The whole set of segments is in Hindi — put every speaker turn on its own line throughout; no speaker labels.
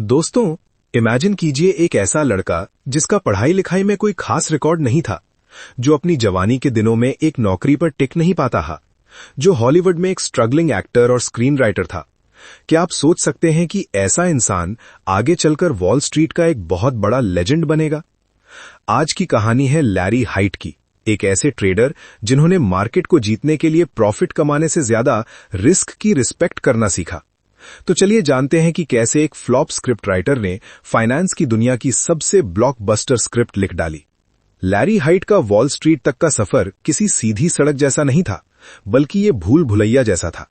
दोस्तों, इमेजिन कीजिए एक ऐसा लड़का जिसका पढ़ाई लिखाई में कोई खास रिकॉर्ड नहीं था, जो अपनी जवानी के दिनों में एक नौकरी पर टिक नहीं पाता था, जो हॉलीवुड में एक स्ट्रगलिंग एक्टर और स्क्रीन राइटर था। क्या आप सोच सकते हैं कि ऐसा इंसान आगे चलकर वॉल स्ट्रीट का एक बहुत बड़ा लेजेंड बनेगा? आज की कहानी है लैरी हाइट की, एक ऐसे ट्रेडर जिन्होंने मार्केट को जीतने के लिए प्रॉफिट कमाने से ज्यादा रिस्क की रिस्पेक्ट करना सीखा। तो चलिए जानते हैं कि कैसे एक फ्लॉप स्क्रिप्ट राइटर ने फाइनेंस की दुनिया की सबसे ब्लॉकबस्टर स्क्रिप्ट लिख डाली। लैरी हाइट का वॉल स्ट्रीट तक का सफर किसी सीधी सड़क जैसा नहीं था, बल्कि ये भूल भुलैया जैसा था।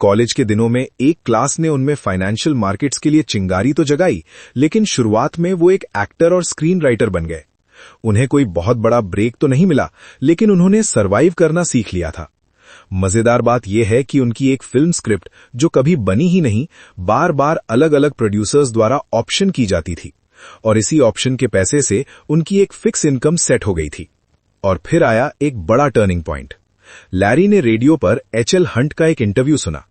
कॉलेज के दिनों में एक क्लास ने उनमें फाइनेंशियल मार्केट्स के लिए चिंगारी तो जगाई, लेकिन शुरुआत में वो एक एक्टर और स्क्रीन राइटर बन गए। उन्हें कोई बहुत बड़ा ब्रेक तो नहीं मिला, लेकिन उन्होंने सर्वाइव करना सीख लिया था। मजेदार बात यह है कि उनकी एक फिल्म स्क्रिप्ट जो कभी बनी ही नहीं, बार बार अलग अलग प्रोड्यूसर्स द्वारा ऑप्शन की जाती थी, और इसी ऑप्शन के पैसे से उनकी एक फिक्स इनकम सेट हो गई थी। और फिर आया एक बड़ा टर्निंग पॉइंट। लैरी ने रेडियो पर एचएल हंट का एक इंटरव्यू सुना।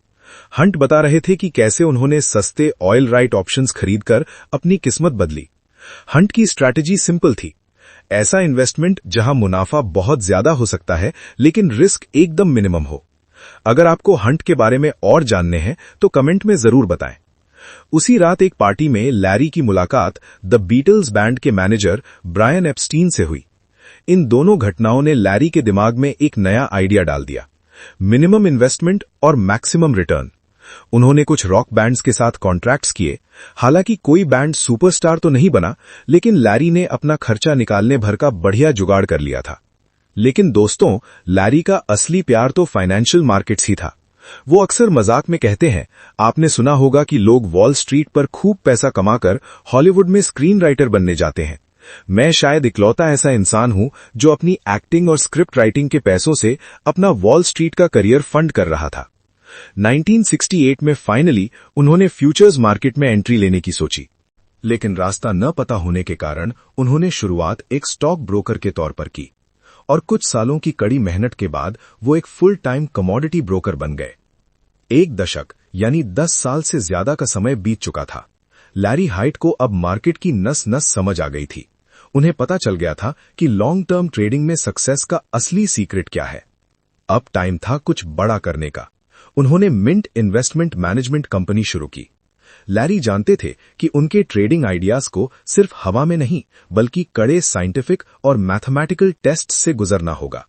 हंट बता रहे थे कि कैसे उन्होंने सस्ते ऑयल राइट ऑप्शंस खरीदकर अपनी किस्मत बदली। हंट की स्ट्रैटेजी सिंपल थी, ऐसा इन्वेस्टमेंट जहां मुनाफा बहुत ज्यादा हो सकता है लेकिन रिस्क एकदम मिनिमम हो। अगर आपको हंट के बारे में और जानने हैं तो कमेंट में जरूर बताएं। उसी रात एक पार्टी में लैरी की मुलाकात द बीटल्स बैंड के मैनेजर ब्रायन एप्स्टीन से हुई। इन दोनों घटनाओं ने लैरी के दिमाग में एक नया आइडिया डाल दिया, मिनिमम इन्वेस्टमेंट और मैक्सिमम रिटर्न। उन्होंने कुछ रॉक बैंड्स के साथ कॉन्ट्रैक्ट्स किए। हालांकि कोई बैंड सुपरस्टार तो नहीं बना, लेकिन लैरी ने अपना खर्चा निकालने भर का बढ़िया जुगाड़ कर लिया था। लेकिन दोस्तों, लैरी का असली प्यार तो फाइनेंशियल मार्केट्स ही था। वो अक्सर मजाक में कहते हैं, आपने सुना होगा कि लोग वॉल स्ट्रीट पर खूब पैसा कमाकर हॉलीवुड में स्क्रीन राइटर बनने जाते हैं। मैं शायद इकलौता ऐसा इंसान हूं जो अपनी एक्टिंग और स्क्रिप्ट राइटिंग के पैसों से अपना वॉल स्ट्रीट का करियर फंड कर रहा था। 1968 में फाइनली उन्होंने फ्यूचर्स मार्केट में एंट्री लेने की सोची, लेकिन रास्ता न पता होने के कारण उन्होंने शुरुआत एक स्टॉक ब्रोकर के तौर पर की, और कुछ सालों की कड़ी मेहनत के बाद वो एक फुल टाइम कमोडिटी ब्रोकर बन गए। एक दशक यानी 10 साल से ज्यादा का समय बीत चुका था। लैरी हाइट को अब मार्केट की नस नस समझ आ गई थी। उन्हें पता चल गया था कि लॉन्ग टर्म ट्रेडिंग में सक्सेस का असली सीक्रेट क्या है। अब टाइम था कुछ बड़ा करने का। उन्होंने मिंट इन्वेस्टमेंट मैनेजमेंट कंपनी शुरू की। लैरी जानते थे कि उनके ट्रेडिंग आइडियाज को सिर्फ हवा में नहीं, बल्कि कड़े साइंटिफिक और मैथमेटिकल टेस्ट से गुजरना होगा।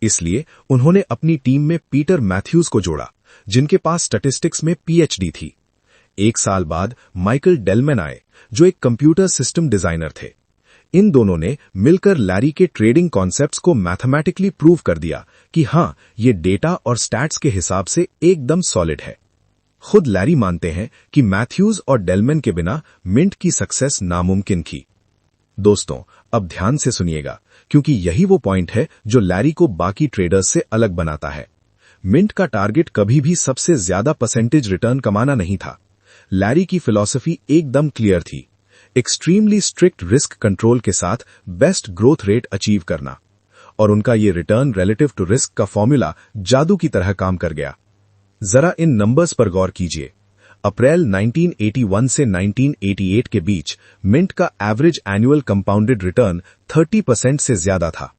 इसलिए उन्होंने अपनी टीम में पीटर मैथ्यूज को जोड़ा, जिनके पास स्टैटिस्टिक्स में पीएचडी थी। एक साल बाद माइकल डेलमैन आए, जो एक कंप्यूटर सिस्टम डिजाइनर थे। इन दोनों ने मिलकर लैरी के ट्रेडिंग कॉन्सेप्ट्स को मैथमेटिकली प्रूव कर दिया कि हां, ये डेटा और स्टैट्स के हिसाब से एकदम सॉलिड है। खुद लैरी मानते हैं कि मैथ्यूज और डेलमैन के बिना मिंट की सक्सेस नामुमकिन थी। दोस्तों, अब ध्यान से सुनिएगा, क्योंकि यही वो पॉइंट है जो लैरी को बाकी ट्रेडर्स से अलग बनाता है। मिंट का टारगेट कभी भी सबसे ज्यादा परसेंटेज रिटर्न कमाना नहीं था। लैरी की फिलॉसफी एकदम क्लियर थी, एक्सट्रीमली स्ट्रिक्ट रिस्क कंट्रोल के साथ बेस्ट ग्रोथ रेट अचीव करना। और उनका ये रिटर्न रिलेटिव टू रिस्क का फॉर्मूला जादू की तरह काम कर गया। जरा इन नंबर्स पर गौर कीजिए। अप्रैल 1981 से 1988 के बीच मिंट का एवरेज एनुअल कंपाउंडेड रिटर्न 30% से ज्यादा था।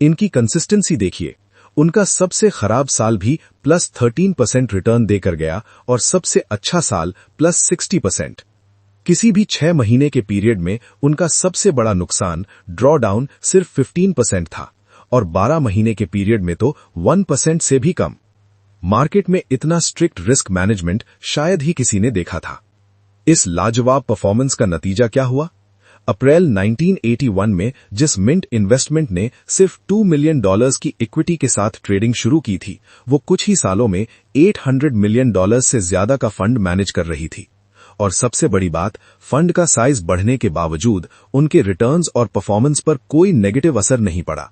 इनकी कंसिस्टेंसी देखिए, उनका सबसे खराब साल भी +13% रिटर्न देकर गया और सबसे अच्छा साल +60%। किसी भी 6 महीने के पीरियड में उनका सबसे बड़ा नुकसान ड्रॉडाउन सिर्फ 15% था, और 12 महीने के पीरियड में तो 1% से भी कम। मार्केट में इतना स्ट्रिक्ट रिस्क मैनेजमेंट शायद ही किसी ने देखा था। इस लाजवाब परफॉर्मेंस का नतीजा क्या हुआ? अप्रैल 1981 में जिस मिंट इन्वेस्टमेंट ने सिर्फ $2 मिलियन की इक्विटी के साथ ट्रेडिंग शुरू की थी, वो कुछ ही सालों में $800 मिलियन से ज्यादा का फंड मैनेज कर रही थी। और सबसे बड़ी बात, फंड का साइज बढ़ने के बावजूद उनके रिटर्न्स और परफॉर्मेंस पर कोई नेगेटिव असर नहीं पड़ा।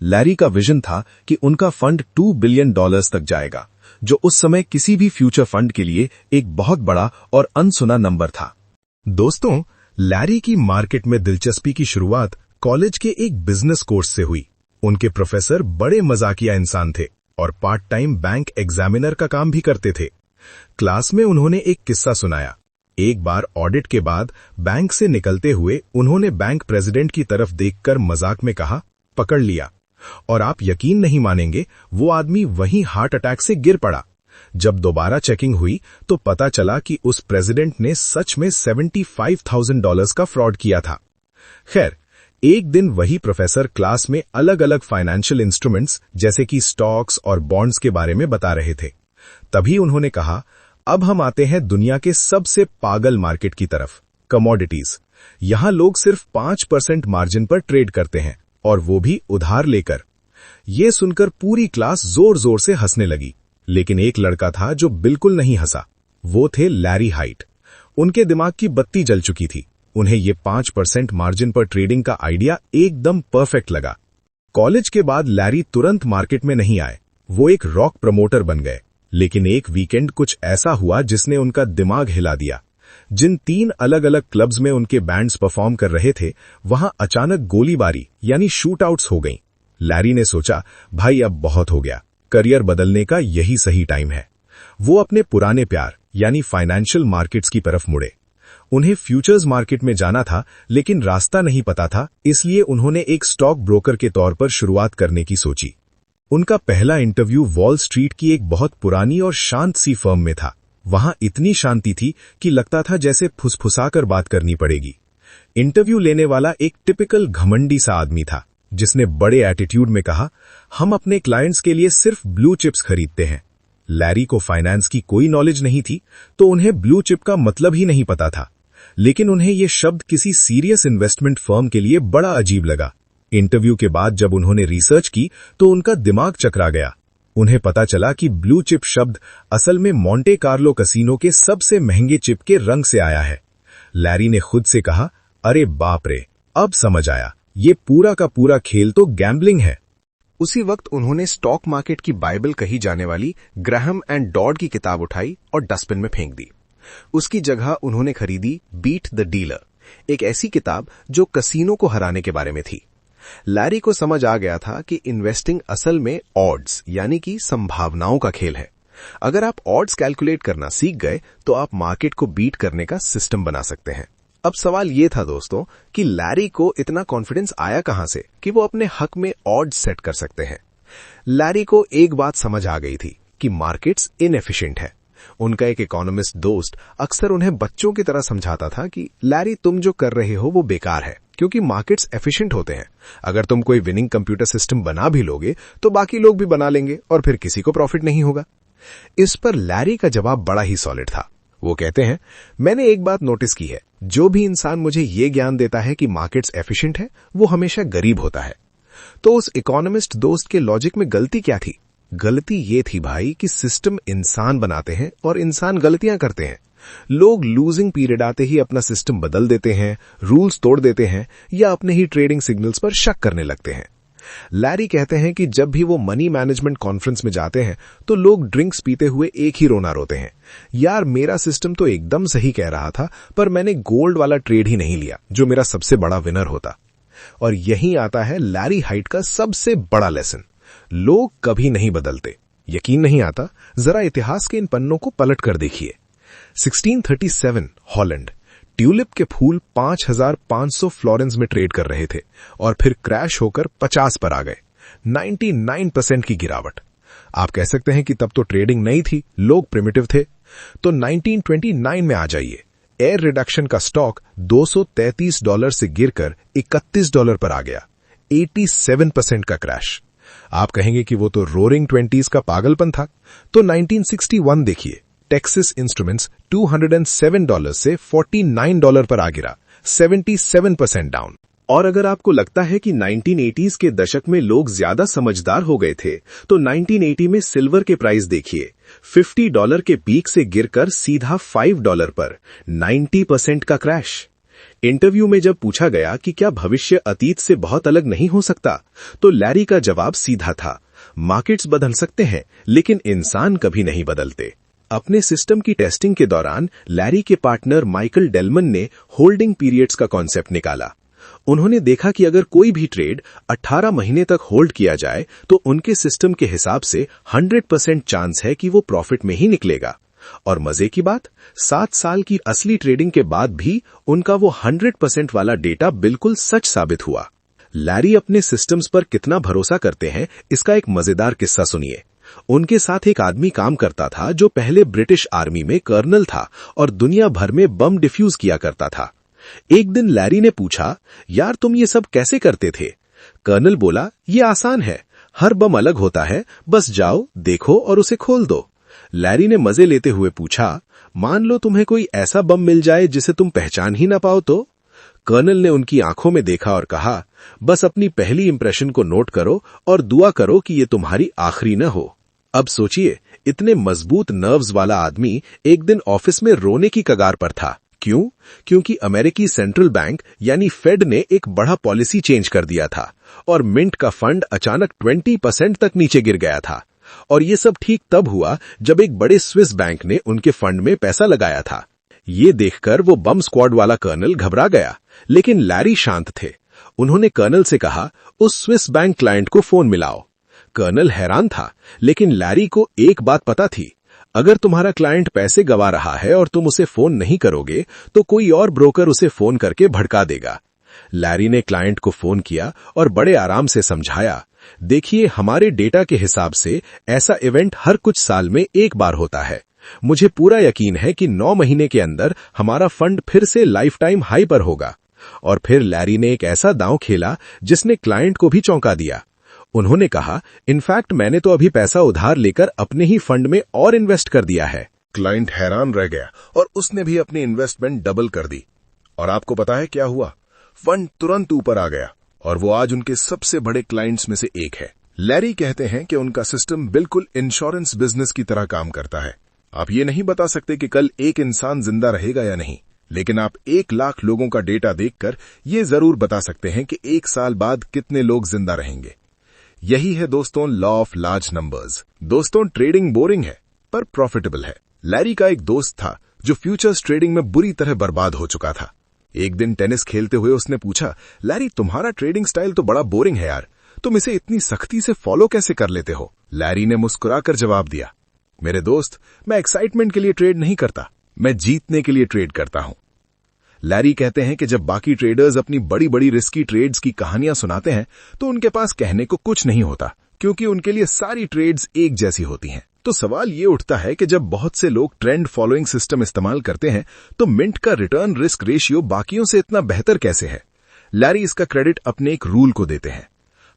लैरी का विजन था कि उनका फंड $2 बिलियन तक जाएगा, जो उस समय किसी भी फ्यूचर फंड के लिए एक बहुत बड़ा और अनसुना नंबर था। दोस्तों, लैरी की मार्केट में दिलचस्पी की शुरुआत कॉलेज के एक बिजनेस कोर्स से हुई। उनके प्रोफेसर बड़े मजाकिया इंसान थे और पार्ट टाइम बैंक एग्जामिनर का काम भी करते थे। क्लास में उन्होंने एक किस्सा सुनाया। एक बार ऑडिट के बाद बैंक से निकलते हुए उन्होंने बैंक प्रेसिडेंट की तरफ देखकर मजाक में कहा, पकड़ लिया। और आप यकीन नहीं मानेंगे, वो आदमी वहीं हार्ट अटैक से गिर पड़ा। जब दोबारा चेकिंग हुई तो पता चला कि उस प्रेसिडेंट ने सच में $75,000 का फ्रॉड किया था। खैर, एक दिन वही प्रोफेसर क्लास में अलग अलग फाइनेंशियल इंस्ट्रूमेंट्स जैसे कि स्टॉक्स और बॉन्ड्स के बारे में बता रहे थे। तभी उन्होंने कहा, अब हम आते हैं दुनिया के सबसे पागल मार्केट की तरफ, कमोडिटीज। यहां लोग सिर्फ 5% मार्जिन पर ट्रेड करते हैं, और वो भी उधार लेकर। ये सुनकर पूरी क्लास जोर जोर से हंसने लगी, लेकिन एक लड़का था जो बिल्कुल नहीं हंसा। वो थे लैरी हाइट। उनके दिमाग की बत्ती जल चुकी थी। उन्हें ये 5% मार्जिन पर ट्रेडिंग का आइडिया एकदम परफेक्ट लगा। कॉलेज के बाद लैरी तुरंत मार्केट में नहीं आए। वो एक रॉक प्रमोटर बन गए। लेकिन एक वीकेंड कुछ ऐसा हुआ जिसने उनका दिमाग हिला दिया। जिन 3 अलग अलग क्लब्स में उनके बैंड्स परफॉर्म कर रहे थे, वहां अचानक गोलीबारी यानी शूट आउट्स हो गईं। लैरी ने सोचा, भाई अब बहुत हो गया, करियर बदलने का यही सही टाइम है। वो अपने पुराने प्यार यानी फाइनेंशियल मार्केट्स की तरफ मुड़े। उन्हें फ्यूचर्स मार्केट में जाना था, लेकिन रास्ता नहीं पता था, इसलिए उन्होंने एक स्टॉक ब्रोकर के तौर पर शुरुआत करने की सोची। उनका पहला इंटरव्यू वॉल स्ट्रीट की एक बहुत पुरानी और शांत सी फर्म में था। वहां इतनी शांति थी कि लगता था जैसे फुसफुसाकर बात करनी पड़ेगी। इंटरव्यू लेने वाला एक टिपिकल घमंडी सा आदमी था, जिसने बड़े एटीट्यूड में कहा, हम अपने क्लाइंट्स के लिए सिर्फ ब्लू चिप्स खरीदते हैं। लैरी को फाइनेंस की कोई नॉलेज नहीं थी, तो उन्हें ब्लू चिप का मतलब ही नहीं पता था। लेकिन उन्हें यह शब्द किसी सीरियस इन्वेस्टमेंट फर्म के लिए बड़ा अजीब लगा। इंटरव्यू के बाद जब उन्होंने रिसर्च की तो उनका दिमाग चकरा गया। उन्हें पता चला कि ब्लू चिप शब्द असल में मोंटे कार्लो कसीनो के सबसे महंगे चिप के रंग से आया है। लैरी ने खुद से कहा, अरे बाप रे, अब समझ आया, ये पूरा का पूरा खेल तो गैम्बलिंग है।
उसी वक्त उन्होंने स्टॉक मार्केट की बाइबल कही जाने वाली ग्राहम एंड डॉड की किताब उठाई और डस्टबिन में फेंक दी। उसकी जगह उन्होंने खरीदी बीट द डीलर, एक ऐसी किताब जो कसीनो को हराने के बारे में थी। लैरी को समझ आ गया था कि इन्वेस्टिंग असल में ऑड्स यानी कि संभावनाओं का खेल है। अगर आप ऑड्स कैलकुलेट करना सीख गए तो आप मार्केट को बीट करने का सिस्टम बना सकते हैं। अब सवाल ये था दोस्तों कि लैरी को इतना कॉन्फिडेंस आया कहां से कि वो अपने हक में ऑड्स सेट कर सकते हैं। लैरी को एक बात समझ आ गई थी कि मार्केट्स इनएफिशिएंट है। उनका एक इकोनॉमिस्ट दोस्त अक्सर उन्हें बच्चों की तरह समझाता था कि लैरी, तुम जो कर रहे हो वो बेकार है, क्योंकि मार्केट्स एफिशिएंट होते हैं। अगर तुम कोई विनिंग कंप्यूटर सिस्टम बना भी लोगे तो बाकी लोग भी बना लेंगे और फिर किसी को प्रॉफिट नहीं होगा। इस पर लैरी का जवाब बड़ा ही सॉलिड था। वो कहते हैं, मैंने एक बात नोटिस की है, जो भी इंसान मुझे ये ज्ञान देता है कि मार्केट्स एफिशिएंट है, वो हमेशा गरीब होता है। तो उस इकोनॉमिस्ट दोस्त के लॉजिक में गलती क्या थी? गलती ये थी भाई कि सिस्टम इंसान बनाते हैं और इंसान गलतियां करते हैं। लोग लूजिंग पीरियड आते ही अपना सिस्टम बदल देते हैं, रूल्स तोड़ देते हैं या अपने ही ट्रेडिंग सिग्नल्स पर शक करने लगते हैं। लैरी कहते हैं कि जब भी वो मनी मैनेजमेंट कॉन्फ्रेंस में जाते हैं तो लोग ड्रिंक्स पीते हुए एक ही रोना रोते हैं, यार मेरा सिस्टम तो एकदम सही कह रहा था, पर मैंने गोल्ड वाला ट्रेड ही नहीं लिया जो मेरा सबसे बड़ा विनर होता। और यहीं आता है लैरी हाइट का सबसे बड़ा लेसन, लोग कभी नहीं बदलते। यकीन नहीं आता? जरा इतिहास के इन पन्नों को पलट कर देखिए। 1637 हॉलैंड, ट्यूलिप के फूल 5,500 फ्लोरेंस में ट्रेड कर रहे थे और फिर क्रैश होकर 50 पर आ गए, 99% की गिरावट। आप कह सकते हैं कि तब तो ट्रेडिंग नहीं थी, लोग प्रिमिटिव थे। तो 1929 में आ जाइए, एयर रिडक्शन का स्टॉक $233 से गिरकर $31 पर आ गया, 87% का क्रैश। आप कहेंगे कि वो तो रोरिंग 20s का पागलपन था। तो 1961 देखिए, टेक्सास इंस्ट्रूमेंट्स $207 से $49 पर आ गिरा, 77% डाउन। और अगर आपको लगता है कि 1980s के दशक में लोग ज्यादा समझदार हो गए थे, तो 1980 में सिल्वर के प्राइस देखिए, $50 के पीक से गिरकर सीधा $5 पर, 90% का क्रैश। इंटरव्यू में जब पूछा गया कि क्या भविष्य अतीत से बहुत अलग नहीं हो सकता, तो लैरी का जवाब सीधा था, मार्केट्स बदल सकते हैं लेकिन इंसान कभी नहीं बदलते। अपने सिस्टम की टेस्टिंग के दौरान लैरी के पार्टनर माइकल डेलमन ने होल्डिंग पीरियड्स का कॉन्सेप्ट निकाला। उन्होंने देखा कि अगर कोई भी ट्रेड 18 महीने तक होल्ड किया जाए तो उनके सिस्टम के हिसाब से 100% चांस है कि वो प्रॉफिट में ही निकलेगा।
और मजे की बात, 7 साल की असली ट्रेडिंग के बाद भी उनका वो 100% वाला डेटा बिल्कुल सच साबित हुआ। लैरी अपने सिस्टम्स पर कितना भरोसा करते हैं, इसका एक मजेदार किस्सा सुनिए। उनके साथ एक आदमी काम करता था जो पहले ब्रिटिश आर्मी में कर्नल था और दुनिया भर में बम डिफ्यूज किया करता था। एक दिन लैरी ने पूछा, यार तुम ये सब कैसे करते थे? कर्नल बोला, ये आसान है, हर बम अलग होता है, बस जाओ, देखो और उसे खोल दो। लैरी ने मजे लेते हुए पूछा, मान लो तुम्हें कोई ऐसा बम मिल जाए जिसे तुम पहचान ही ना पाओ तो? कर्नल ने उनकी आंखों में देखा और कहा, बस अपनी पहली इंप्रेशन को नोट करो और दुआ करो कि ये तुम्हारी आखिरी न हो। अब सोचिए, इतने मजबूत नर्व्स वाला आदमी एक दिन ऑफिस में रोने की कगार पर था। क्यों? क्योंकि अमेरिकी सेंट्रल बैंक यानी फेड ने एक बड़ा पॉलिसी चेंज कर दिया था और मिंट का फंड अचानक 20% तक नीचे गिर गया था। और ये सब ठीक तब हुआ जब एक बड़े स्विस बैंक ने उनके फंड में पैसा लगाया था। ये देखकर वो बम स्क्वाड वाला कर्नल घबरा गया, लेकिन लैरी शांत थे। उन्होंने कर्नल से कहा, उस स्विस बैंक क्लाइंट को फोन मिलाओ। कर्नल हैरान था, लेकिन लैरी को एक बात पता थी, अगर तुम्हारा क्लाइंट पैसे गवा रहा है और तुम उसे फोन नहीं करोगे तो कोई और ब्रोकर उसे फोन करके भड़का देगा। लैरी ने क्लाइंट को फोन किया और बड़े आराम से समझाया, देखिए हमारे डेटा के हिसाब से ऐसा इवेंट हर कुछ साल में एक बार होता है। मुझे पूरा यकीन है कि 9 महीने के अंदर हमारा फंड फिर से लाइफ टाइम हाई पर होगा। और फिर लैरी ने एक ऐसा दांव खेला जिसने क्लाइंट को भी चौंका दिया। उन्होंने कहा, इनफैक्ट मैंने तो अभी पैसा उधार लेकर अपने ही फंड में और इन्वेस्ट कर दिया है।
क्लाइंट हैरान रह गया और उसने भी अपनी इन्वेस्टमेंट डबल कर दी। और आपको पता है क्या हुआ? फंड तुरंत ऊपर आ गया और वो आज उनके सबसे बड़े क्लाइंट्स में से एक है। लैरी कहते हैं कि उनका सिस्टम बिल्कुल इंश्योरेंस बिजनेस की तरह काम करता है। आप ये नहीं बता सकते कि कल एक इंसान जिंदा रहेगा या नहीं, लेकिन आप 1 लाख लोगों का डेटा देखकर ये जरूर बता सकते हैं कि 1 साल बाद कितने लोग जिंदा रहेंगे। यही है दोस्तों लॉ ऑफ लार्ज नंबर्स। दोस्तों, ट्रेडिंग बोरिंग है पर प्रॉफिटेबल है। लैरी का एक दोस्त था जो फ्यूचर्स ट्रेडिंग में बुरी तरह बर्बाद हो चुका था। एक दिन टेनिस खेलते हुए उसने पूछा, लैरी तुम्हारा ट्रेडिंग स्टाइल तो बड़ा बोरिंग है यार, तुम इसे इतनी सख्ती से फॉलो कैसे कर लेते हो? लैरी ने मुस्कुराकर जवाब दिया, मेरे दोस्त, मैं एक्साइटमेंट के लिए ट्रेड नहीं करता, मैं जीतने के लिए ट्रेड करता हूं। लैरी कहते हैं कि जब बाकी ट्रेडर्स अपनी बड़ी बड़ी रिस्की ट्रेड्स की कहानियां सुनाते हैं तो उनके पास कहने को कुछ नहीं होता, क्योंकि उनके लिए सारी ट्रेड्स एक जैसी होती हैं। तो सवाल ये उठता है कि जब बहुत से लोग ट्रेंड फॉलोइंग सिस्टम इस्तेमाल करते हैं तो मिंट का रिटर्न रिस्क रेशियो बाकियों से इतना बेहतर कैसे है? लैरी इसका क्रेडिट अपने एक रूल को देते हैं,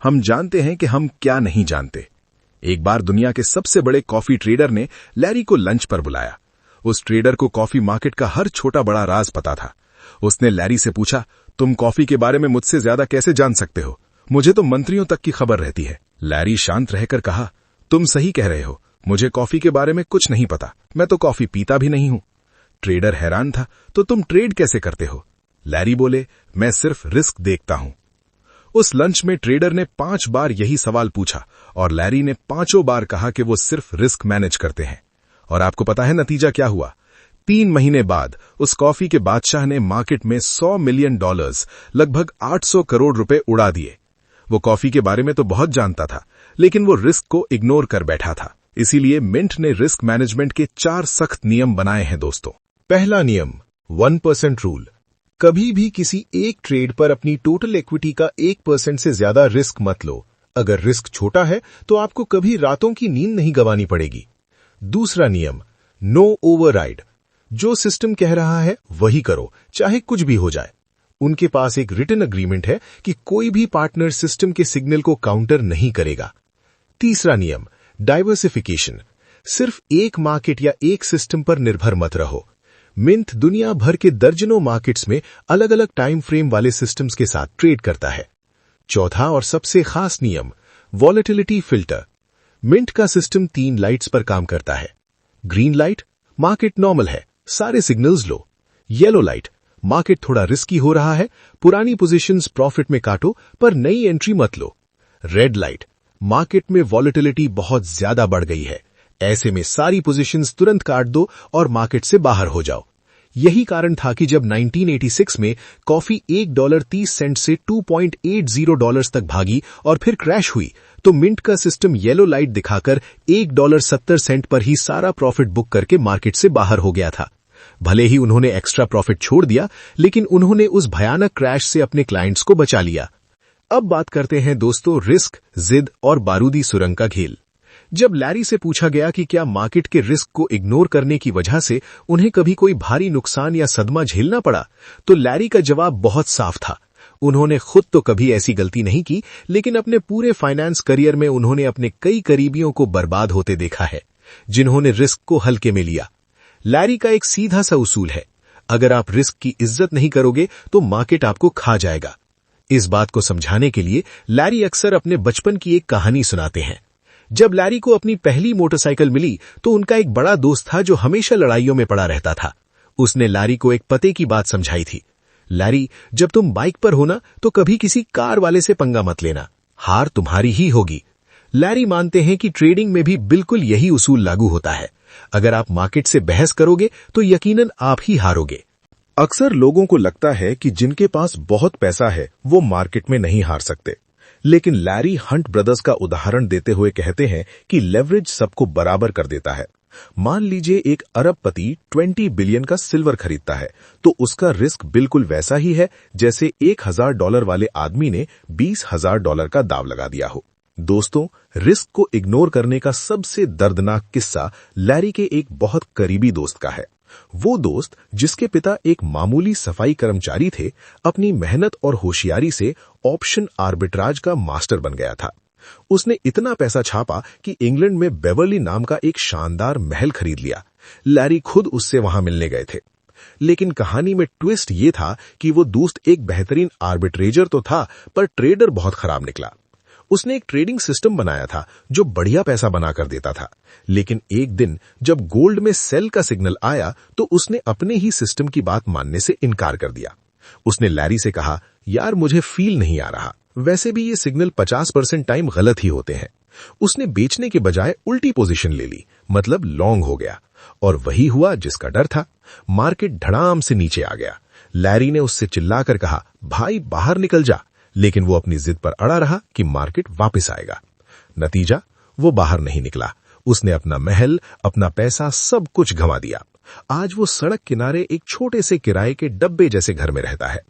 हम जानते हैं कि हम क्या नहीं जानते। एक बार दुनिया के सबसे बड़े कॉफी ट्रेडर ने लैरी को लंच पर बुलाया। उस ट्रेडर को कॉफी मार्केट का हर छोटा बड़ा राज पता था। उसने लैरी से पूछा, तुम कॉफी के बारे में मुझसे ज्यादा कैसे जान सकते हो? मुझे तो मंत्रियों तक की खबर रहती है। लैरी शांत रहकर कहा, तुम सही कह रहे हो, मुझे कॉफी के बारे में कुछ नहीं पता, मैं तो कॉफी पीता भी नहीं हूं। ट्रेडर हैरान था, तो तुम ट्रेड कैसे करते हो? लैरी बोले, मैं सिर्फ रिस्क देखता हूं। उस लंच में ट्रेडर ने 5 बार यही सवाल पूछा और लैरी ने 5 बार कहा कि वो सिर्फ रिस्क मैनेज करते हैं। और आपको पता है नतीजा क्या हुआ? 3 महीने बाद उस कॉफी के बादशाह ने मार्केट में $100 मिलियन, लगभग 800 करोड़ रुपए उड़ा दिए। वो कॉफी के बारे में तो बहुत जानता था, लेकिन वो रिस्क को इग्नोर कर बैठा था। इसीलिए मिंट ने रिस्क मैनेजमेंट के 4 सख्त नियम बनाए हैं दोस्तों। पहला नियम, 1% रूल। कभी भी किसी एक ट्रेड पर अपनी टोटल इक्विटी का 1% से ज्यादा रिस्क मत लो। अगर रिस्क छोटा है तो आपको कभी रातों की नींद नहीं गंवानी पड़ेगी। दूसरा नियम, नो ओवरराइड। जो सिस्टम कह रहा है वही करो, चाहे कुछ भी हो जाए। उनके पास एक रिटन अग्रीमेंट है कि कोई भी पार्टनर सिस्टम के सिग्नल को काउंटर नहीं करेगा। तीसरा नियम, डाइवर्सिफिकेशन। सिर्फ एक मार्केट या एक सिस्टम पर निर्भर मत रहो। मिंट दुनिया भर के दर्जनों मार्केट्स में अलग अलग टाइम फ्रेम वाले सिस्टम्स के साथ ट्रेड करता है। चौथा और सबसे खास नियम, वॉलेटिलिटी फिल्टर। मिंट का सिस्टम 3 लाइट्स पर काम करता है। ग्रीन लाइट, मार्केट नॉर्मल है, सारे सिग्नल्स लो। येलो लाइट, मार्केट थोड़ा रिस्की हो रहा है, पुरानी पोजीशंस प्रॉफिट में काटो पर नई एंट्री मत लो। रेड लाइट, मार्केट में वॉलेटिलिटी बहुत ज्यादा बढ़ गई है, ऐसे में सारी पोजीशंस तुरंत काट दो और मार्केट से बाहर हो जाओ।
यही कारण था कि जब 1986 में कॉफी $1.30 से $2.80 तक भागी और फिर क्रैश हुई, तो मिंट का सिस्टम येलो लाइट दिखाकर $1.70 पर ही सारा प्रॉफिट बुक करके मार्केट से बाहर हो गया था। भले ही उन्होंने एक्स्ट्रा प्रॉफिट छोड़ दिया, लेकिन उन्होंने उस भयानक क्रैश से अपने क्लाइंट्स को बचा लिया। अब बात करते हैं दोस्तों रिस्क, जिद और बारूदी सुरंग का खेल। जब लैरी से पूछा गया कि क्या मार्केट के रिस्क को इग्नोर करने की वजह से उन्हें कभी कोई भारी नुकसान या सदमा झेलना पड़ा, तो लैरी का जवाब बहुत साफ था। उन्होंने खुद तो कभी ऐसी गलती नहीं की, लेकिन अपने पूरे फाइनेंस करियर में उन्होंने अपने कई करीबियों को बर्बाद होते देखा है, जिन्होंने रिस्क को हल्के में लिया। लैरी का एक सीधा सा उसूल है, अगर आप रिस्क की इज्जत नहीं करोगे तो मार्केट आपको खा जाएगा। इस बात को समझाने के लिए लैरी अक्सर अपने बचपन की एक कहानी सुनाते हैं। जब लैरी को अपनी पहली मोटरसाइकिल मिली तो उनका एक बड़ा दोस्त था जो हमेशा लड़ाइयों में पड़ा रहता था। उसने लैरी को एक पते की बात समझाई थी। लैरी, जब तुम बाइक पर हो ना, तो कभी किसी कार वाले से पंगा मत लेना, हार तुम्हारी ही होगी। लैरी मानते हैं कि ट्रेडिंग में भी बिल्कुल यही उसूल लागू होता है। अगर आप मार्केट से बहस करोगे तो यकीनन आप ही हारोगे।
अक्सर लोगों को लगता है कि जिनके पास बहुत पैसा है वो मार्केट में नहीं हार सकते, लेकिन लैरी हंट ब्रदर्स का उदाहरण देते हुए कहते हैं कि लेवरेज सबको बराबर कर देता है। मान लीजिए एक अरबपति 20 बिलियन का सिल्वर खरीदता है, तो उसका रिस्क बिल्कुल वैसा ही है जैसे $1,000 वाले आदमी ने $20,000 का दाव लगा दिया हो। दोस्तों, रिस्क को इग्नोर करने का सबसे दर्दनाक किस्सा लैरी के एक बहुत करीबी दोस्त का है। वो दोस्त, जिसके पिता एक मामूली सफाई कर्मचारी थे, अपनी मेहनत और होशियारी से ऑप्शन आर्बिट्राज का मास्टर बन गया था। उसने इतना पैसा छापा कि इंग्लैंड में बेवर्ली नाम का एक शानदार महल खरीद लिया। लैरी खुद उससे वहां मिलने गए थे। लेकिन कहानी में ट्विस्ट ये था कि वो दोस्त एक बेहतरीन आर्बिट्रेजर तो था, पर ट्रेडर बहुत खराब निकला। उसने एक ट्रेडिंग सिस्टम बनाया था जो बढ़िया पैसा बना कर देता था, लेकिन एक दिन जब गोल्ड में सेल का सिग्नल आया तो उसने अपने ही सिस्टम की बात मानने से इनकार कर दिया। उसने लैरी से कहा, यार मुझे फील नहीं आ रहा, वैसे भी ये सिग्नल 50% टाइम गलत ही होते हैं। उसने बेचने के बजाय उल्टी पोजीशन ले ली, मतलब लॉन्ग हो गया, और वही हुआ जिसका डर था। मार्केट धड़ाम से नीचे आ गया। लैरी ने उससे चिल्लाकर कहा, भाई बाहर निकल जा, लेकिन वो अपनी जिद पर अड़ा रहा कि मार्केट वापस आएगा। नतीजा, वो बाहर नहीं निकला। उसने अपना महल, अपना पैसा, सब कुछ गंवा दिया। आज वो सड़क किनारे एक छोटे से किराए के डब्बे जैसे घर में रहता है।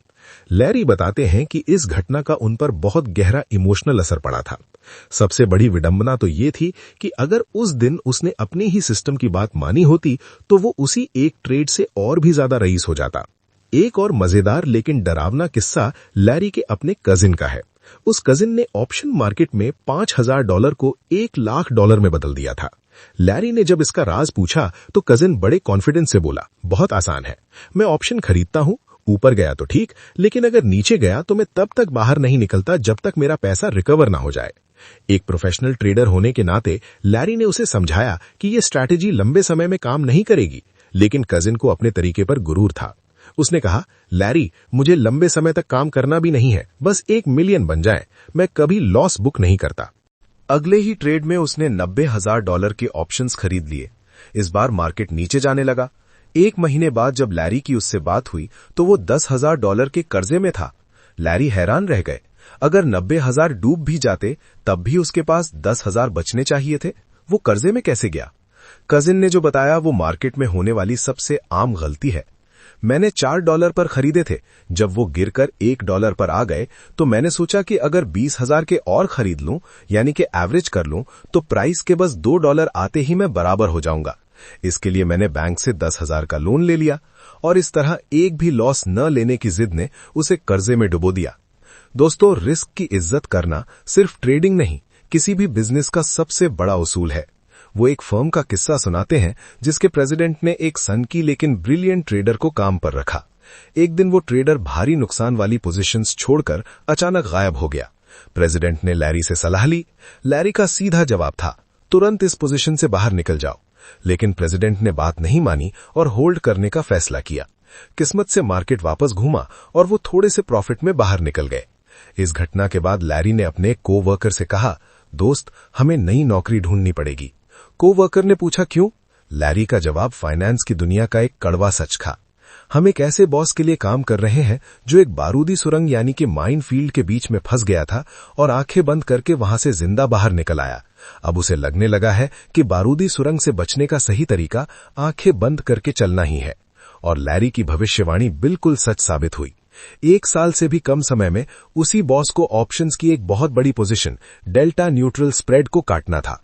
लैरी बताते हैं कि इस घटना का उन पर बहुत गहरा इमोशनल असर पड़ा था। सबसे बड़ी विडंबना तो ये थी कि अगर उस दिन उसने अपनी ही सिस्टम की बात मानी होती तो वो उसी एक ट्रेड से और भी ज्यादा रईस हो जाता। एक और मजेदार लेकिन डरावना किस्सा लैरी के अपने कजिन का है। उस कजिन ने ऑप्शन मार्केट में $5,000 को $1,00,000 में बदल दिया था। लैरी ने जब इसका राज पूछा तो कजिन बड़े कॉन्फिडेंस से बोला, बहुत आसान है, मैं ऑप्शन खरीदता हूं, ऊपर गया तो ठीक, लेकिन अगर नीचे गया तो मैं तब तक बाहर नहीं निकलता जब तक मेरा पैसा रिकवर ना हो जाए। एक प्रोफेशनल ट्रेडर होने के नाते लैरी ने उसे समझाया कि यह स्ट्रैटेजी लंबे समय में काम नहीं करेगी, लेकिन कजिन को अपने तरीके पर गुरूर था। उसने कहा, लैरी, मुझे लंबे समय तक काम करना भी नहीं है, बस 1 मिलियन बन जाए, मैं कभी लॉस बुक नहीं करता। अगले ही ट्रेड में उसने $90,000 के ऑप्शंस खरीद लिए। इस बार मार्केट नीचे जाने लगा। 1 महीने बाद जब लैरी की उससे बात हुई तो वो $10,000 के कर्जे में था। लैरी हैरान रह गए। अगर 90,000 डूब भी जाते तब भी उसके पास 10,000 बचने चाहिए थे। वो कर्जे में कैसे गया? कजिन ने जो बताया वो मार्केट में होने वाली सबसे आम गलती है। मैंने $4 पर खरीदे थे, जब वो गिरकर $1 पर आ गए तो मैंने सोचा कि अगर 20,000 के और खरीद लूं, यानी कि एवरेज कर लूं, तो प्राइस के बस $2 आते ही मैं बराबर हो जाऊंगा। इसके लिए मैंने बैंक से 10,000 का लोन ले लिया और इस तरह एक भी लॉस न लेने की जिद ने उसे कर्जे में डुबो दिया। दोस्तों, रिस्क की इज्जत करना सिर्फ ट्रेडिंग नहीं, किसी भी बिजनेस का सबसे बड़ा उसूल है। वो एक फर्म का किस्सा सुनाते हैं जिसके प्रेसिडेंट ने एक सनकी लेकिन ब्रिलियंट ट्रेडर को काम पर रखा। एक दिन वो ट्रेडर भारी नुकसान वाली पोजीशंस छोड़कर अचानक गायब हो गया। प्रेसिडेंट ने लैरी से सलाह ली। लैरी का सीधा जवाब था, तुरंत इस पोजीशन से बाहर निकल जाओ। लेकिन प्रेसिडेंट ने बात नहीं मानी और होल्ड करने का फैसला किया। किस्मत से मार्केट वापस घूमा और वो थोड़े से प्रॉफिट में बाहर निकल गए। इस घटना के बाद लैरी ने अपने कोवर्कर से कहा, दोस्त, हमें नई नौकरी ढूंढनी पड़ेगी। कोवर्कर ने पूछा, क्यों? लैरी का जवाब फाइनेंस की दुनिया का एक कड़वा सच था।
हम एक ऐसे बॉस के लिए काम कर रहे हैं जो एक बारूदी सुरंग यानी कि माइन फील्ड के बीच में फंस गया था और आंखें बंद करके वहां से जिंदा बाहर निकल आया। अब उसे लगने लगा है कि बारूदी सुरंग से बचने का सही तरीका आंखें बंद करके चलना ही है। और लैरी की भविष्यवाणी बिल्कुल सच साबित हुई। 1 साल से भी कम समय में उसी बॉस को ऑप्शंस की एक बहुत बड़ी पोजीशन डेल्टा न्यूट्रल स्प्रेड को काटना था।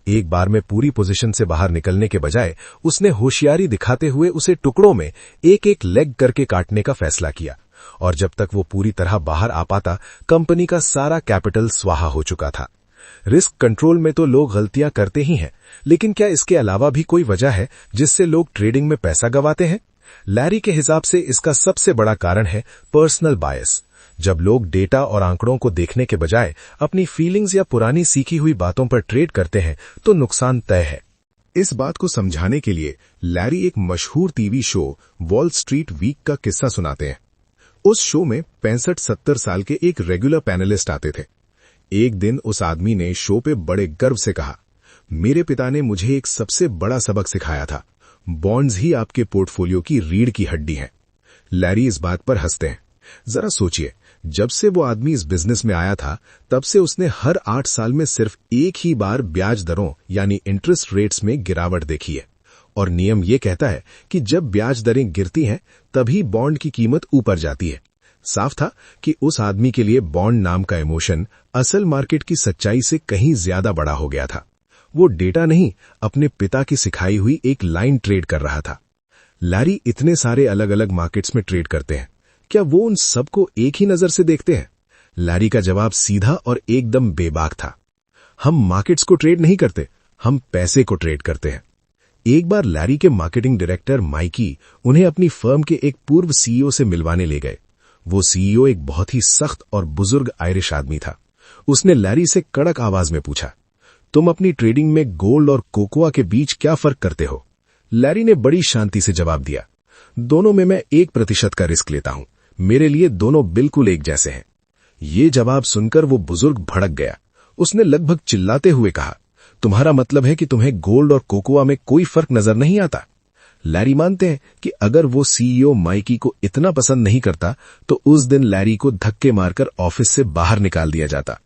एक बार में पूरी पोजीशन से बाहर निकलने के बजाय उसने होशियारी दिखाते हुए उसे टुकड़ों में एक एक लेग करके काटने का फैसला किया। और जब तक वो पूरी तरह बाहर आ पाता, कंपनी का सारा कैपिटल स्वाहा हो चुका था। रिस्क कंट्रोल में तो लोग गलतियां करते ही हैं, लेकिन क्या इसके अलावा भी कोई वजह है जिससे लोग ट्रेडिंग में पैसा गंवाते हैं? लैरी के हिसाब से इसका सबसे बड़ा कारण है पर्सनल बायस। जब लोग डेटा और आंकड़ों को देखने के बजाय अपनी फीलिंग्स या पुरानी सीखी हुई बातों पर ट्रेड करते हैं तो नुकसान तय है।
इस बात को समझाने के लिए लैरी एक मशहूर TV show Wall Street Week का किस्सा सुनाते हैं। उस शो में 65-70 साल के एक रेगुलर पैनलिस्ट आते थे। एक दिन उस आदमी ने शो पे बड़े गर्व से कहा, मेरे पिता ने मुझे एक सबसे बड़ा सबक सिखाया था, बॉन्ड्स ही आपके पोर्टफोलियो की रीढ़ की हड्डी हैं। लैरी इस बात पर हंसते हैं। जरा सोचिए, जब से वो आदमी इस बिजनेस में आया था तब से उसने हर 8 साल में सिर्फ एक ही बार ब्याज दरों यानी इंटरेस्ट रेट्स में गिरावट देखी है। और नियम ये कहता है कि जब ब्याज दरें गिरती हैं तभी बॉन्ड की कीमत ऊपर जाती है। साफ था कि उस आदमी के लिए बॉन्ड नाम का इमोशन असल मार्केट की सच्चाई से कहीं ज्यादा बड़ा हो गया था। वो डेटा नहीं, अपने पिता की सिखाई हुई एक लाइन ट्रेड कर रहा था। लैरी इतने सारे अलग अलग मार्केट्स में ट्रेड करते हैं, क्या वो उन सबको एक ही नजर से देखते हैं? लैरी का जवाब सीधा और एकदम बेबाक था। हम मार्केट्स को ट्रेड नहीं करते, हम पैसे को ट्रेड करते हैं। एक बार लैरी के मार्केटिंग डायरेक्टर माइकी उन्हें अपनी फर्म के एक पूर्व सीईओ से मिलवाने ले गए। वो सीईओ एक बहुत ही सख्त और बुजुर्ग आयरिश आदमी था। उसने लैरी से कड़क आवाज में पूछा, तुम अपनी ट्रेडिंग में गोल्ड और कोकोआ के बीच क्या फर्क करते हो? लैरी ने बड़ी शांति से जवाब दिया, दोनों में मैं 1% का रिस्क लेता हूं, मेरे लिए दोनों बिल्कुल एक जैसे हैं। ये जवाब सुनकर वो बुजुर्ग भड़क गया। उसने लगभग चिल्लाते हुए कहा, तुम्हारा मतलब है कि तुम्हें गोल्ड और कोकोआ में कोई फर्क नजर नहीं आता? लैरी मानते हैं कि अगर वो सीईओ माइकी को इतना पसंद नहीं करता तो उस दिन लैरी को धक्के मारकर ऑफिस से बाहर निकाल दिया जाता।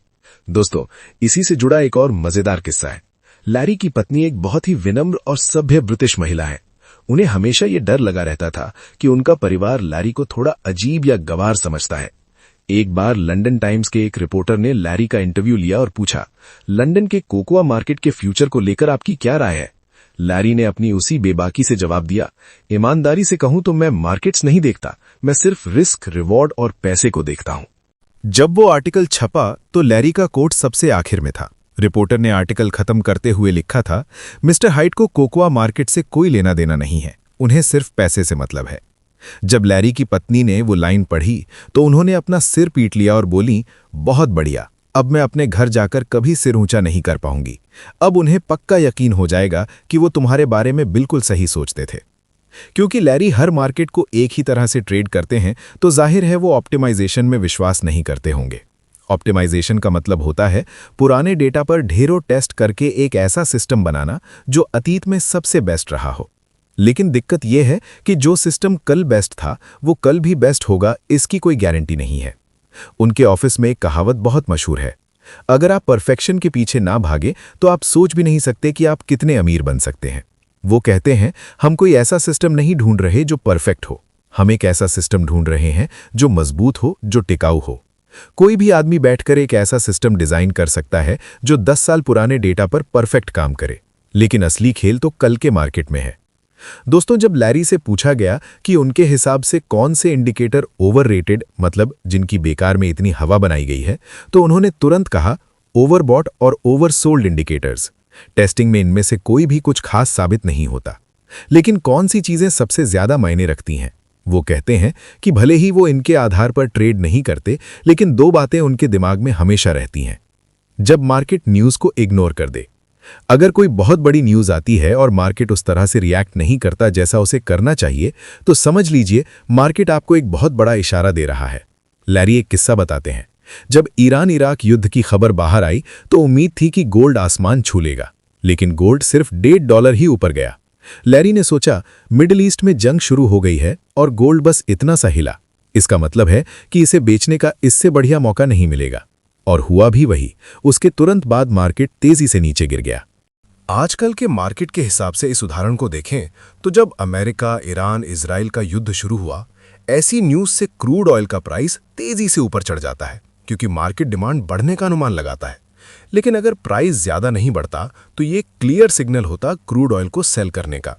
दोस्तों, इसी से जुड़ा एक और मजेदार किस्सा है। लैरी की पत्नी एक बहुत ही विनम्र और सभ्य ब्रिटिश महिला है। उन्हें हमेशा ये डर लगा रहता था कि उनका परिवार लैरी को थोड़ा अजीब या गंवार समझता है। एक बार लंदन टाइम्स के एक रिपोर्टर ने लैरी का इंटरव्यू लिया और पूछा, लंदन के कोकोआ मार्केट के फ्यूचर को लेकर आपकी क्या राय है? लैरी ने अपनी उसी बेबाकी से जवाब दिया, ईमानदारी से कहूं तो मैं मार्केट्स नहीं देखता, मैं सिर्फ रिस्क, रिवॉर्ड और पैसे को देखता हूं।
जब वो आर्टिकल छपा तो लैरी का कोट सबसे आखिर में था। रिपोर्टर ने आर्टिकल खत्म करते हुए लिखा था, मिस्टर हाइट को कोकोआ मार्केट से कोई लेना देना नहीं है, उन्हें सिर्फ पैसे से मतलब है। जब लैरी की पत्नी ने वो लाइन पढ़ी तो उन्होंने अपना सिर पीट लिया और बोली, बहुत बढ़िया, अब मैं अपने घर जाकर कभी सिर ऊंचा नहीं कर पाऊंगी। अब उन्हें पक्का यकीन हो जाएगा कि वो तुम्हारे बारे में बिल्कुल सही सोचते थे। क्योंकि लैरी हर मार्केट को एक ही तरह से ट्रेड करते हैं तो जाहिर है वो ऑप्टिमाइजेशन में विश्वास नहीं करते होंगे। ऑप्टिमाइजेशन का मतलब होता है पुराने डेटा पर ढेरों टेस्ट करके एक ऐसा सिस्टम बनाना जो अतीत में सबसे बेस्ट रहा हो। लेकिन दिक्कत यह है कि जो सिस्टम कल बेस्ट था वो कल भी बेस्ट होगा, इसकी कोई गारंटी नहीं है। उनके ऑफिस में एक कहावत बहुत मशहूर है, अगर आप परफेक्शन के पीछे ना भागे तो आप सोच भी नहीं सकते कि आप कितने अमीर बन सकते हैं। वो कहते हैं, हम कोई ऐसा सिस्टम नहीं ढूंढ रहे जो परफेक्ट हो, हम एक ऐसा सिस्टम ढूंढ रहे हैं जो मजबूत हो, जो टिकाऊ हो। कोई भी आदमी बैठकर एक ऐसा सिस्टम डिजाइन कर सकता है जो 10 साल पुराने डेटा पर परफेक्ट काम करे, लेकिन असली खेल तो कल के मार्केट में है। दोस्तों, जब लैरी से पूछा गया कि उनके हिसाब से कौन से इंडिकेटर ओवररेटेड, मतलब जिनकी बेकार में इतनी हवा बनाई गई है, तो उन्होंने तुरंत कहा, ओवरबॉट और ओवरसोल्ड इंडिकेटर्स। टेस्टिंग में इनमें से कोई भी कुछ खास साबित नहीं होता। लेकिन कौन सी चीजें सबसे ज्यादा मायने रखती हैं? वो कहते हैं कि भले ही वो इनके आधार पर ट्रेड नहीं करते, लेकिन 2 बातें उनके दिमाग में हमेशा रहती हैं। जब मार्केट न्यूज को इग्नोर कर दे, अगर कोई बहुत बड़ी न्यूज आती है और मार्केट उस तरह से रिएक्ट नहीं करता जैसा उसे करना चाहिए, तो समझ लीजिए मार्केट आपको एक बहुत बड़ा इशारा दे रहा है। लैरी एक किस्सा बताते हैं, जब ईरान इराक युद्ध की खबर बाहर आई तो उम्मीद थी कि गोल्ड आसमान छू लेगा, लेकिन गोल्ड सिर्फ $1.5 ही ऊपर गया। लैरी ने सोचा, मिडिल ईस्ट में जंग शुरू हो गई है और गोल्ड बस इतना सा हिला। इसका मतलब है कि इसे बेचने का इससे बढ़िया मौका नहीं मिलेगा। और हुआ भी वही। उसके तुरंत बाद मार्केट तेजी से नीचे गिर गया। आजकल के मार्केट के हिसाब से इस उदाहरण को देखें तो जब अमेरिका, ईरान, इजराइल का युद्ध शुरू हुआ, ऐसी न्यूज से क्रूड ऑयल का प्राइस तेजी से ऊपर चढ़ जाता है, क्योंकि मार्केट डिमांड बढ़ने का अनुमान लगाता है। लेकिन अगर प्राइस ज्यादा नहीं बढ़ता तो ये क्लियर सिग्नल होता क्रूड ऑयल को सेल करने का।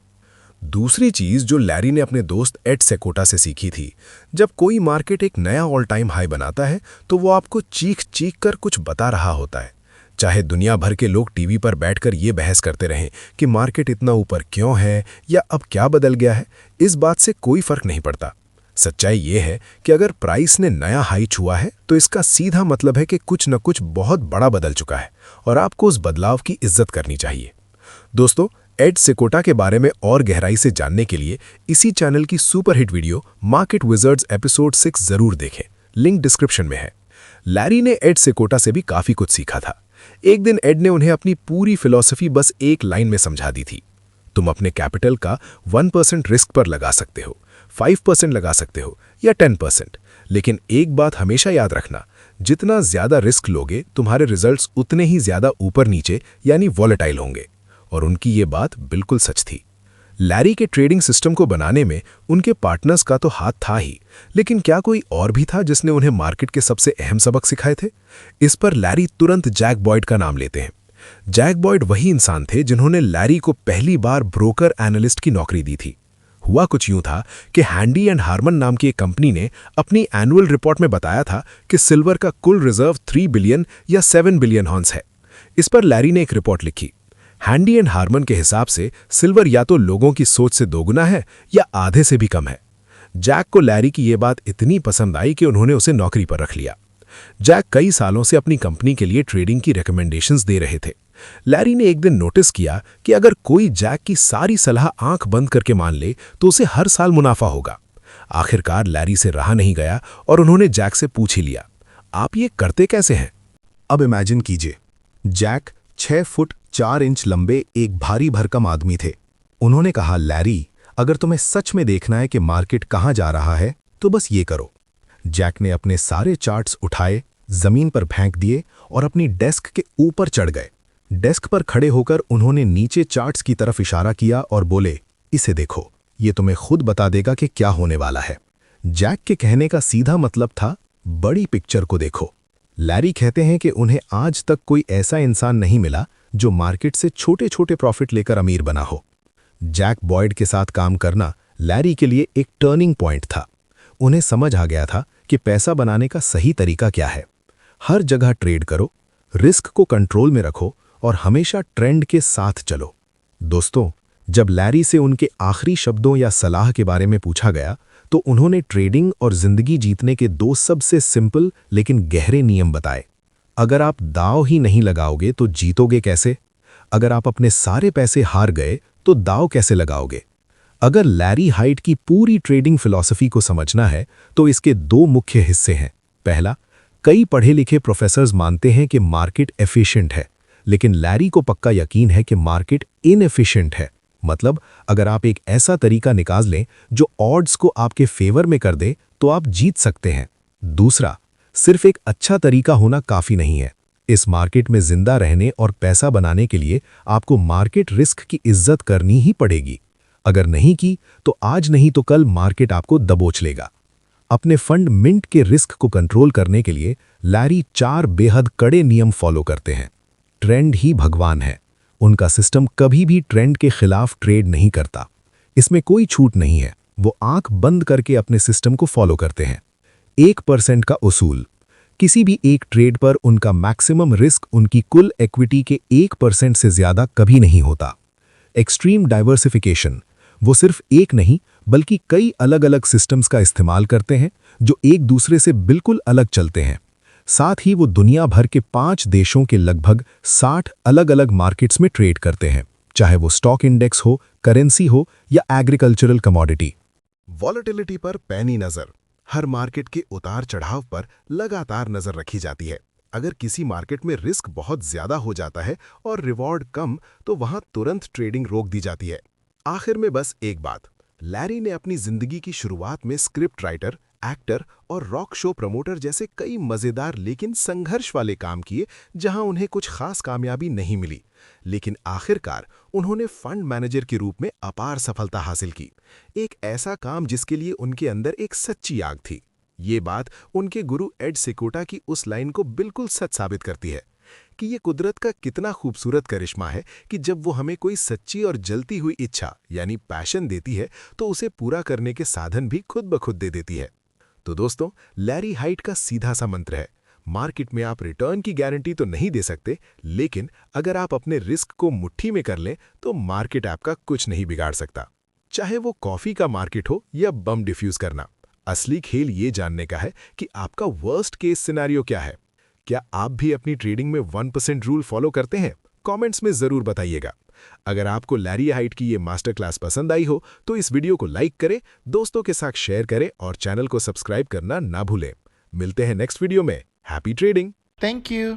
दूसरी चीज जो लैरी ने अपने दोस्त एड सेकोटा से सीखी थी, जब कोई मार्केट एक नया ऑल टाइम हाई बनाता है तो वो आपको चीख चीख कर कुछ बता रहा होता है। चाहे दुनिया भर के लोग टीवी पर बैठकर ये बहस करते रहें कि मार्केट इतना ऊपर क्यों है या अब क्या बदल गया है, इस बात से कोई फर्क नहीं पड़ता। सच्चाई ये है कि अगर प्राइस ने नया हाई छुआ है तो इसका सीधा मतलब है कि कुछ न कुछ बहुत बड़ा बदल चुका है और आपको उस बदलाव की इज्जत करनी चाहिए। दोस्तों, एड सेकोटा के बारे में और गहराई से जानने के लिए इसी चैनल की superhit video market wizards episode 6 जरूर देखें, लिंक डिस्क्रिप्शन में है। लैरी ने एड सेकोटा से भी काफी कुछ सीखा था। एक दिन एड ने उन्हें अपनी पूरी फिलॉसफी बस एक लाइन में समझा दी थी। तुम अपने कैपिटल का 1% रिस्क पर लगा सकते हो, 5% लगा सकते हो या 10%, लेकिन एक बात हमेशा याद रखना, जितना ज्यादा रिस्क लोगे तुम्हारे रिजल्ट्स उतने ही ज्यादा ऊपर नीचे यानी वॉलेटाइल होंगे। और उनकी ये बात बिल्कुल सच थी। लैरी के ट्रेडिंग सिस्टम को बनाने में उनके पार्टनर्स का तो हाथ था ही, लेकिन क्या कोई और भी था जिसने उन्हें मार्केट के सबसे अहम सबक सिखाए थे? इस पर लैरी तुरंत जैक बॉयड का नाम लेते हैं। जैक बॉयड वही इंसान थे जिन्होंने लैरी को पहली बार ब्रोकर एनालिस्ट की नौकरी दी थी। हुआ कुछ यूं था कि हैंडी एंड हार्मन नाम की एक कंपनी ने अपनी एनुअल रिपोर्ट में बताया था कि सिल्वर का कुल रिजर्व 3 बिलियन या 7 बिलियन हॉन्स है। इस पर लैरी ने एक रिपोर्ट लिखी। हैंडी एंड हार्मन के हिसाब से सिल्वर या तो लोगों की सोच से दोगुना है या आधे से भी कम है। जैक को लैरी की यह बात इतनी पसंद आई कि उन्होंने उसे नौकरी पर रख लिया। जैक कई सालों से अपनी कंपनी के लिए ट्रेडिंग की रिकमेंडेशंस दे रहे थे। लैरी ने एक दिन नोटिस किया कि अगर कोई जैक की सारी सलाह आंख बंद करके मान ले तो उसे हर साल मुनाफा होगा। आखिरकार लैरी से रहा नहीं गया और उन्होंने जैक से पूछ ही लिया, आप ये करते कैसे हैं?
अब इमेजिन कीजिए, जैक 6 फुट 4 इंच लंबे एक भारी भरकम आदमी थे। उन्होंने कहा, लैरी, अगर तुम्हें सच में देखना है कि मार्केट कहां जा रहा है तो बस ये करो। जैक ने अपने सारे चार्ट्स उठाए, जमीन पर फेंक दिए और अपनी डेस्क के ऊपर चढ़ गए। डेस्क पर खड़े होकर उन्होंने नीचे चार्ट्स की तरफ इशारा किया और बोले, इसे देखो, ये तुम्हें खुद बता देगा कि क्या होने वाला है। जैक के कहने का सीधा मतलब था, बड़ी पिक्चर को देखो। लैरी कहते हैं कि उन्हें आज तक कोई ऐसा इंसान नहीं मिला जो मार्केट से छोटे छोटे प्रॉफिट लेकर अमीर बना हो। जैक बॉयड के साथ काम करना लैरी के लिए एक टर्निंग पॉइंट था। उन्हें समझ आ गया था कि पैसा बनाने का सही तरीका क्या है। हर जगह ट्रेड करो, रिस्क को कंट्रोल में रखो और हमेशा ट्रेंड के साथ चलो। दोस्तों, जब लैरी से उनके आखिरी शब्दों या सलाह के बारे में पूछा गया तो उन्होंने ट्रेडिंग और जिंदगी जीतने के 2 सबसे सिंपल लेकिन गहरे नियम बताए। अगर आप दांव ही नहीं लगाओगे तो जीतोगे कैसे? अगर आप अपने सारे पैसे हार गए तो दांव कैसे लगाओगे? अगर लैरी हाइट की पूरी ट्रेडिंग फिलॉसफी को समझना है तो इसके 2 मुख्य हिस्से हैं। पहला, कई पढ़े लिखे प्रोफेसर्स मानते हैं कि मार्केट एफिशिएंट है, लेकिन लैरी को पक्का यकीन है कि मार्केट इनएफिशिएंट है। मतलब, अगर आप एक ऐसा तरीका निकाल लें जो ऑड्स को आपके फेवर में कर दे तो आप जीत सकते हैं। दूसरा, सिर्फ एक अच्छा तरीका होना काफी नहीं है। इस मार्केट में जिंदा रहने और पैसा बनाने के लिए आपको मार्केट रिस्क की इज्जत करनी ही पड़ेगी। अगर नहीं की तो आज नहीं तो कल मार्केट आपको दबोच लेगा। अपने फंड मिंट के रिस्क को कंट्रोल करने के लिए लैरी 4 बेहद कड़े नियम फॉलो करते हैं। ट्रेंड ही भगवान है। उनका सिस्टम कभी भी ट्रेंड के खिलाफ ट्रेड नहीं करता। इसमें कोई छूट नहीं है। वो आंख बंद करके अपने सिस्टम को फॉलो करते हैं। 1% का उसूल। किसी भी एक ट्रेड पर उनका मैक्सिमम रिस्क उनकी कुल इक्विटी के 1% से ज्यादा कभी नहीं होता। Extreme diversification. वो सिर्फ एक नहीं बल्कि कई अलग अलग सिस्टम्स का इस्तेमाल करते हैं जो एक दूसरे से बिल्कुल अलग चलते हैं। साथ ही वो दुनिया भर के 5 देशों के लगभग 60 अलग अलग मार्केट्स में ट्रेड करते हैं, चाहे वो स्टॉक इंडेक्स हो, करेंसी हो या एग्रीकल्चरल कमोडिटी।
वॉलेटिलिटी पर पैनी नजर। हर मार्केट के उतार चढ़ाव पर लगातार नजर रखी जाती है। अगर किसी मार्केट में रिस्क बहुत ज्यादा हो जाता है और रिवॉर्ड कम तो वहां तुरंत ट्रेडिंग रोक दी जाती है।
आखिर में बस एक बात, लैरी ने अपनी जिंदगी की शुरुआत में स्क्रिप्ट राइटर, एक्टर और रॉक शो प्रमोटर जैसे कई मजेदार लेकिन संघर्ष वाले काम किए जहां उन्हें कुछ खास कामयाबी नहीं मिली, लेकिन आखिरकार उन्होंने फंड मैनेजर के रूप में अपार सफलता हासिल की। एक ऐसा काम जिसके लिए उनके अंदर एक सच्ची आग थी। ये बात उनके गुरु एड सिकोटा की उस लाइन को बिल्कुल सच साबित करती है कि ये कुदरत का कितना खूबसूरत करिश्मा है कि जब वो हमें कोई सच्ची और जलती हुई इच्छा यानी पैशन देती है तो उसे पूरा करने के साधन भी खुद ब खुद दे देती है। तो दोस्तों, लैरी हाइट का सीधा सा मंत्र है, मार्केट में आप रिटर्न की गारंटी तो नहीं दे सकते, लेकिन अगर आप अपने रिस्क को मुट्ठी में कर लें तो मार्केट आपका कुछ नहीं बिगाड़ सकता। चाहे वो कॉफी का मार्केट हो या बम डिफ्यूज करना, असली खेल ये जानने का है कि आपका वर्स्ट केस सिनेरियो क्या है। क्या आप भी अपनी ट्रेडिंग में 1% रूल फॉलो करते हैं? कमेंट्स में जरूर बताइएगा। अगर आपको लैरी हाइट की ये मास्टर क्लास पसंद आई हो तो इस वीडियो को लाइक करें, दोस्तों के साथ शेयर करें और चैनल को सब्सक्राइब करना ना भूलें। मिलते हैं नेक्स्ट वीडियो में। Happy trading.
Thank you.